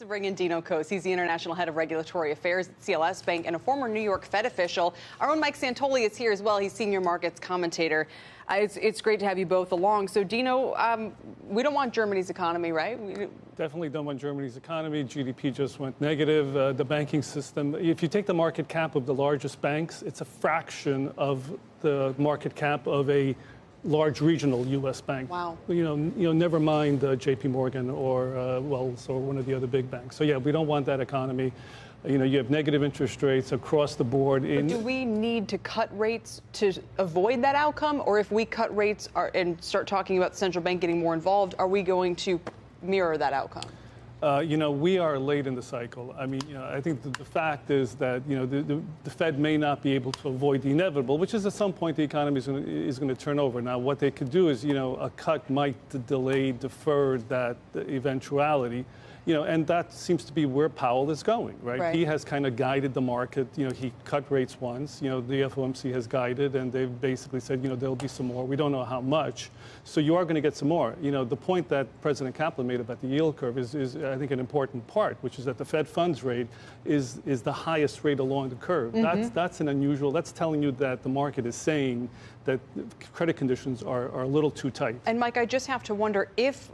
Bring in Dino Kos. He's the International Head of Regulatory Affairs at CLS Bank and a former New York Fed official. Our own Mike Santoli is here as well. He's senior markets commentator. It's great to have you both along. So, Dino, we don't want Germany's economy, right? Definitely don't want Germany's economy. GDP just went negative. The banking system, if you take the market cap of the largest banks, it's a fraction of the market cap of a large regional U.S. bank. Wow. Never mind J.P. Morgan or Wells or one of the other big banks. So, yeah, we don't want that economy. You have negative interest rates across the board. But do we need to cut rates to avoid that outcome? Or if we cut rates and start talking about the central bank getting more involved, are we going to mirror that outcome? We are late in the cycle. I mean, I think the fact is that, the Fed may not be able to avoid the inevitable, which is at some point the economy is going to turn over. Now, what they could do is, a cut might delay, defer that eventuality. And that seems to be where Powell is going, right? He has kind of guided the market. He cut rates once. The FOMC has guided, and they've basically said, there'll be some more. We don't know how much. So you are going to get some more. The point that President Kaplan made about the yield curve is I think, an important part, which is that the Fed funds rate is the highest rate along the curve. Mm-hmm. That's an unusual. That's telling you that the market is saying that credit conditions are a little too tight. And Mike, I just have to wonder if,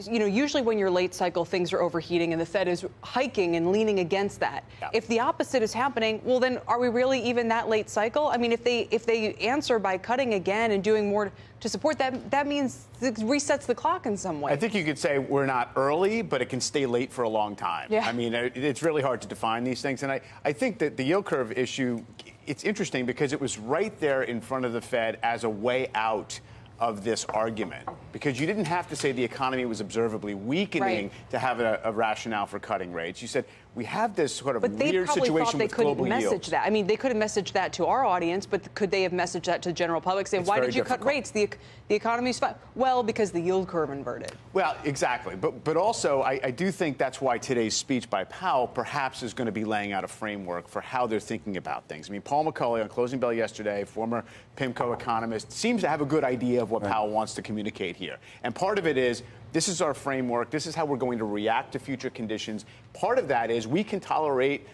usually when you're late cycle, things are overheating and the Fed is hiking and leaning against that. Yeah. If the opposite is happening, well, then are we really even that late cycle? I mean, if they answer by cutting again and doing more to support that, that means it resets the clock in some way. I think you could say we're not early, but it can stay late for a long time. Yeah. I mean, it's really hard to define these things. And I think that the yield curve issue, it's interesting because it was right there in front of the Fed as a way out of this argument, because you didn't have to say the economy was observably weakening to have a rationale for cutting rates. You said we have this sort of weird situation with global yields. But they probably thought they couldn't message that. I mean, they could have messaged that to our audience, but could they have messaged that to the general public, saying, why did you cut rates? The economy's fine. Well, because the yield curve inverted. Well, exactly. But also, I do think that's why today's speech by Powell perhaps is going to be laying out a framework for how they're thinking about things. I mean, Paul McCulley on Closing Bell yesterday, former PIMCO economist, seems to have a good idea of what Powell wants to communicate here. And part of it is, this is our framework. This is how we're going to react to future conditions. Part of that is we can tolerate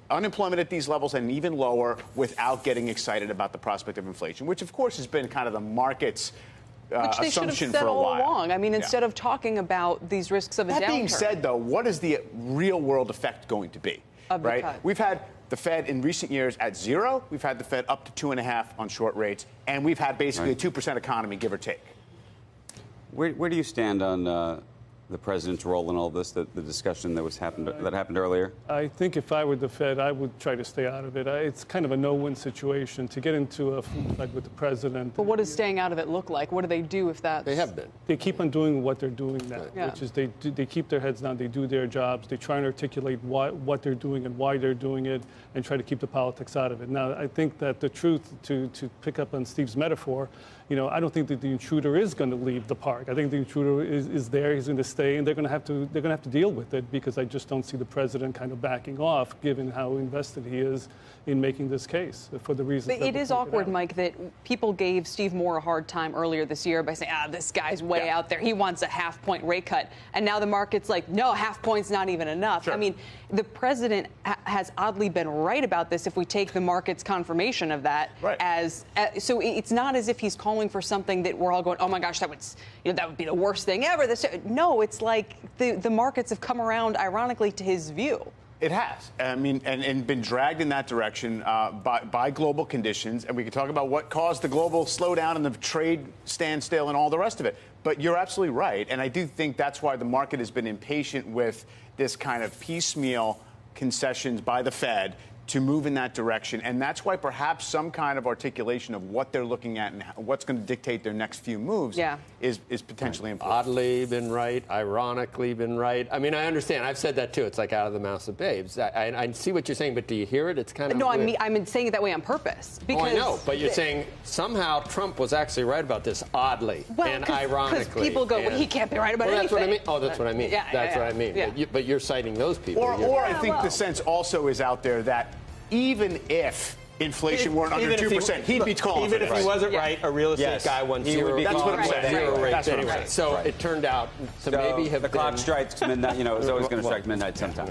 unemployment at these levels and even lower without getting excited about the prospect of inflation, which, of course, has been kind of the market's assumption for a while. All along. I mean, instead of talking about these risks of a downturn. That being said, though, what is the real-world effect going to be? Right? We've had the Fed in recent years at 0. We've had the Fed up to 2.5 on short rates, and we've had basically a 2% economy, give or take. Where do you stand on the president's role in all this, the discussion that happened earlier? I think if I were the Fed, I would try to stay out of it. It's kind of a no-win situation to get into a fight with the president. But what does staying out of it look like? What do they do if that's... They have been. They keep on doing what they're doing now, which is they keep their heads down, they do their jobs, they try and articulate what they're doing and why they're doing it, and try to keep the politics out of it. Now, I think that the truth, to pick up on Steve's metaphor, I don't think that the intruder is going to leave the park. I think the intruder is there. He's going to stay, and they're going to have to deal with it, because I just don't see the president kind of backing off, given how invested he is in making this case for the reasons. But it is awkward, Mike, that people gave Steve Moore a hard time earlier this year by saying, this guy's way out there. He wants a half-point rate cut, and now the market's like, no, half point's not even enough. Sure. I mean, the president has oddly been right about this if we take the market's confirmation of that as so it's not as if he's calling for something that we're all going, oh my gosh, that would be the worst thing ever. No, it's like the markets have come around, ironically, to his view. It has. I mean, and been dragged in that direction by global conditions. And we can talk about what caused the global slowdown and the trade standstill and all the rest of it. But you're absolutely right. And I do think that's why the market has been impatient with this kind of piecemeal concessions by the Fed to move in that direction. And that's why perhaps some kind of articulation of what they're looking at and what's going to dictate their next few moves is potentially important. Oddly been right, ironically been right. I mean, I understand. I've said that, too. It's like out of the mouth of babes. I see what you're saying, but do you hear it? It's kind of No, I'm saying it that way on purpose. Because I know, but you're saying somehow Trump was actually right about this oddly and ironically. Because people go, well, he can't be right about anything. That's what I mean. Oh, that's what I mean. That's what I mean. Yeah. But you're citing those people. Or I think the sense also is out there that even if inflation weren't under 2%, he'd be calling for this. Even if he wasn't right, a real estate guy wants zero. That's what I'm saying. Zero rates anyway. So it turned out to maybe have the clock been... strikes midnight. You know, it's always going to strike midnight sometime.